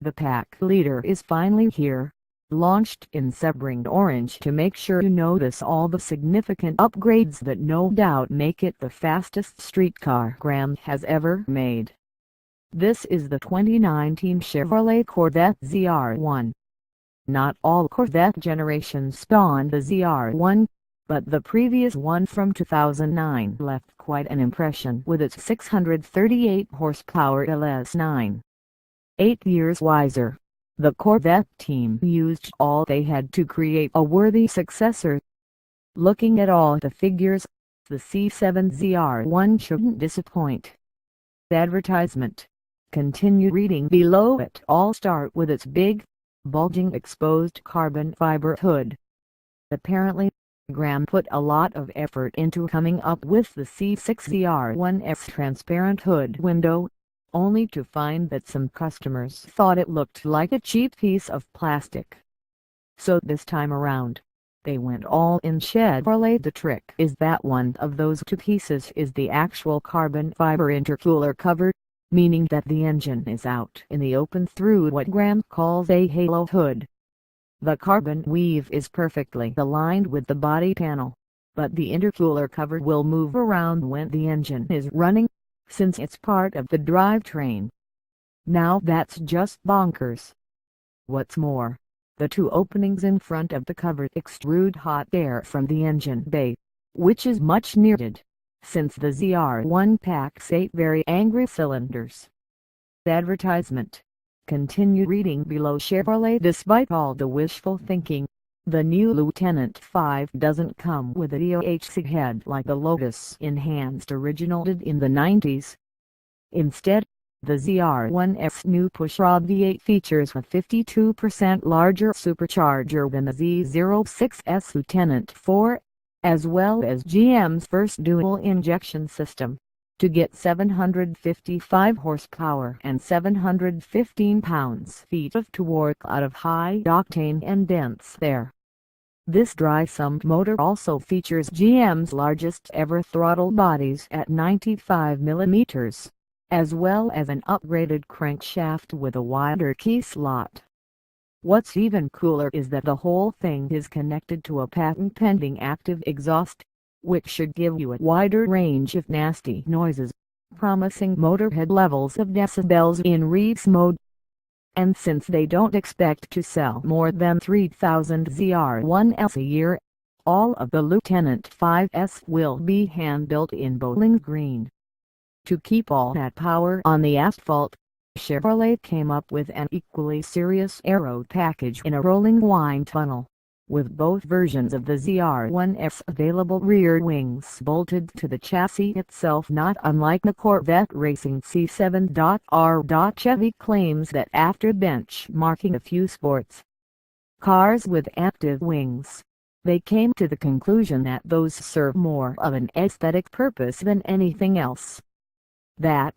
The pack leader is finally here, launched in Sebring Orange to make sure you notice all the significant upgrades that no doubt make it the fastest streetcar Graham has ever made. This is the 2019 Chevrolet Corvette ZR1. Not all Corvette generations spawned the ZR1, but the previous one from 2009 left quite an impression with its 638 horsepower LS9. 8 years wiser, the Corvette team used all they had to create a worthy successor. Looking at all the figures, the C7 ZR1 shouldn't disappoint. Advertisement. Continue reading below it. All start with its big, bulging exposed carbon fiber hood. Apparently, Graham put a lot of effort into coming up with the C6 ZR1's transparent hood window, only to find that some customers thought it looked like a cheap piece of plastic. So this time around, they went all in Chevrolet. The trick is that one of those two pieces is the actual carbon fiber intercooler cover, meaning that the engine is out in the open through what Graham calls a halo hood. The carbon weave is perfectly aligned with the body panel, but the intercooler cover will move around when the engine is running, since it's part of the drivetrain. Now that's just bonkers. What's more, the two openings in front of the cover extrude hot air from the engine bay, which is much needed, since the ZR1 packs 8 very angry cylinders. Advertisement. Continue reading below. Chevrolet. Despite all the wishful thinking, the new Lieutenant 5 doesn't come with a DOHC head like the Lotus Enhanced original did in the 90s. Instead, the ZR1's new pushrod V8 features a 52% larger supercharger than the Z06's Lieutenant 4, as well as GM's first dual-injection system, to get 755 horsepower and 715 pounds-feet of torque out of high-octane and dense air. This dry-summed motor also features GM's largest ever throttle bodies at 95 mm, as well as an upgraded crankshaft with a wider key slot. What's even cooler is that the whole thing is connected to a patent-pending active exhaust, which should give you a wider range of nasty noises, promising motorhead levels of decibels in race mode. And since they don't expect to sell more than 3,000 ZR1s a year, all of the Lieutenant 5s will be hand-built in bowling green. To keep all that power on the asphalt, Chevrolet came up with an equally serious aero package in a rolling wind tunnel, with both versions of the ZR1's available rear wings bolted to the chassis itself, not unlike the Corvette Racing C7 Chevy claims that after benchmarking a few sports cars with active wings, they came to the conclusion that those serve more of an aesthetic purpose than anything else. That,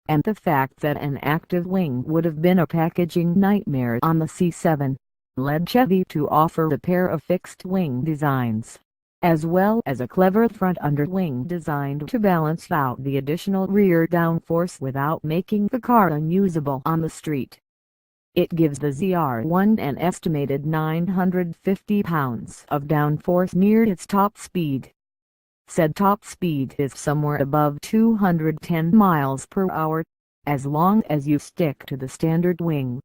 and the fact that an active wing would have been a packaging nightmare on the C7, led Chevy to offer a pair of fixed-wing designs, as well as a clever front underwing designed to balance out the additional rear downforce without making the car unusable on the street. It gives the ZR1 an estimated 950 pounds of downforce near its top speed. Said top speed is somewhere above 210 miles per hour, as long as you stick to the standard wing.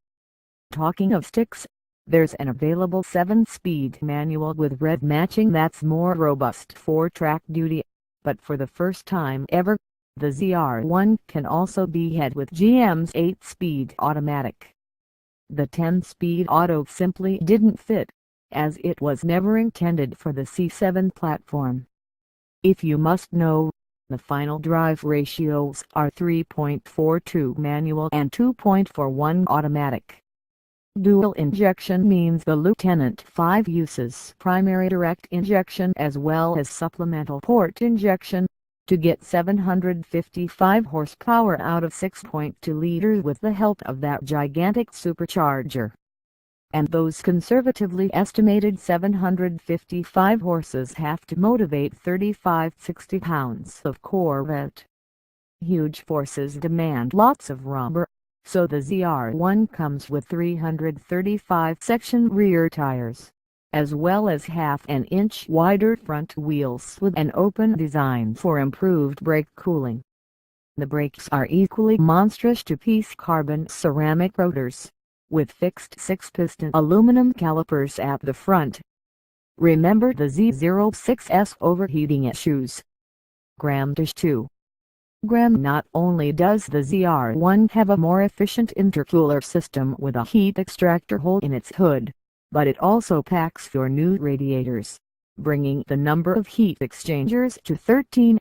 Talking of sticks, there's an available 7-speed manual with red matching that's more robust for track duty, but for the first time ever, the ZR1 can also be had with GM's 8-speed automatic. The 10-speed auto simply didn't fit, as it was never intended for the C7 platform. If you must know, the final drive ratios are 3.42 manual and 2.41 automatic. Dual injection means the Lieutenant 5 uses primary direct injection as well as supplemental port injection, to get 755 horsepower out of 6.2 liters with the help of that gigantic supercharger. And those conservatively estimated 755 horses have to motivate 35-60 pounds of Corvette. Huge forces demand lots of rubber, so the ZR1 comes with 335-section rear tires, as well as half an inch wider front wheels with an open design for improved brake cooling. The brakes are equally monstrous two-piece carbon ceramic rotors, with fixed 6-piston aluminum calipers at the front. Remember the Z06's overheating issues. Gram-2. Not only does the ZR1 have a more efficient intercooler system with a heat extractor hole in its hood, but it also packs 4 new radiators, bringing the number of heat exchangers to 13.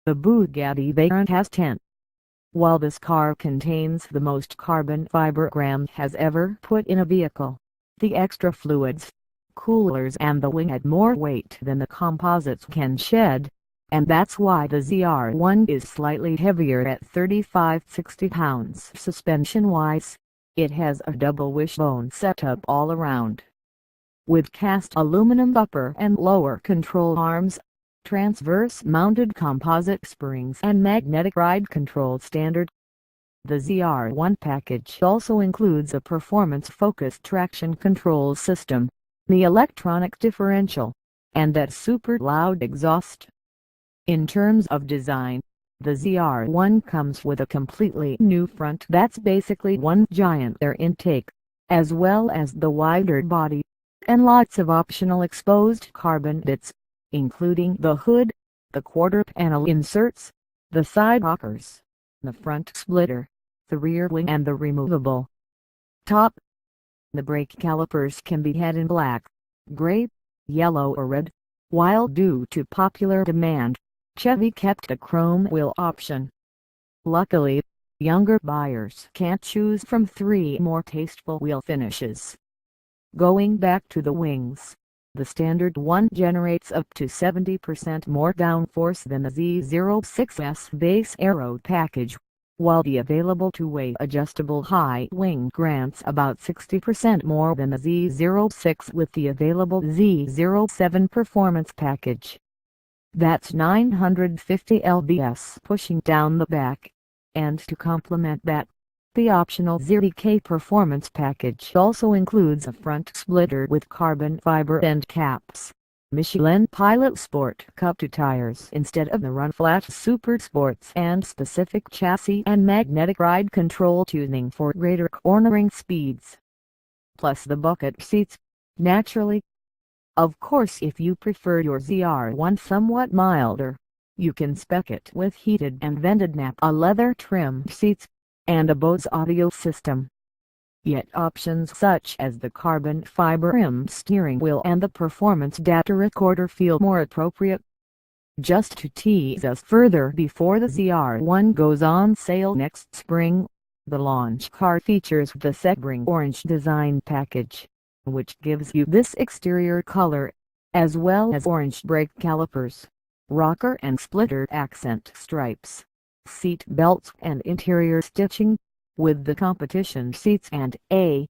The Bugatti Veyron has 10. While this car contains the most carbon fiber Gram has ever put in a vehicle, the extra fluids, coolers and the wing had more weight than the composites can shed, and that's why the ZR1 is slightly heavier at 35-60 pounds. Suspension-wise, it has a double wishbone setup all around, with cast aluminum upper and lower control arms, transverse-mounted composite springs and magnetic ride control standard. The ZR1 package also includes a performance-focused traction control system, the electronic differential, and that super loud exhaust. In terms of design, the ZR1 comes with a completely new front that's basically one giant air intake, as well as the wider body, and lots of optional exposed carbon bits, including the hood, the quarter panel inserts, the side rockers, the front splitter, the rear wing and the removable top. The brake calipers can be had in black, gray, yellow or red, while due to popular demand, Chevy kept a chrome wheel option. Luckily, younger buyers can choose from 3 more tasteful wheel finishes. Going back to the wings, the standard one generates up to 70% more downforce than the Z06's base aero package, while the available two-way adjustable high wing grants about 60% more than the Z06 with the available Z07 performance package. That's 950 lbs pushing down the back, and to complement that, the optional ZRK performance package also includes a front splitter with carbon fiber end caps, Michelin Pilot Sport Cup 2 tires instead of the run-flat Super Sports and specific chassis and magnetic ride control tuning for greater cornering speeds. Plus the bucket seats, naturally. Of course, if you prefer your ZR1 somewhat milder, you can spec it with heated and vented Napa leather trim seats, and a Bose audio system. Yet options such as the carbon fiber rimmed steering wheel and the performance data recorder feel more appropriate. Just to tease us further before the ZR1 goes on sale next spring, the launch car features the Sebring Orange design package, which gives you this exterior color, as well as orange brake calipers, rocker and splitter accent stripes, seat belts and interior stitching, with the competition seats and a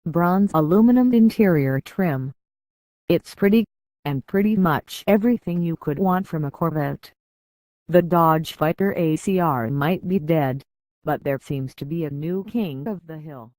bronze aluminum interior trim. It's pretty, and pretty much everything you could want from a Corvette. The Dodge Viper ACR might be dead, but there seems to be a new king of the hill.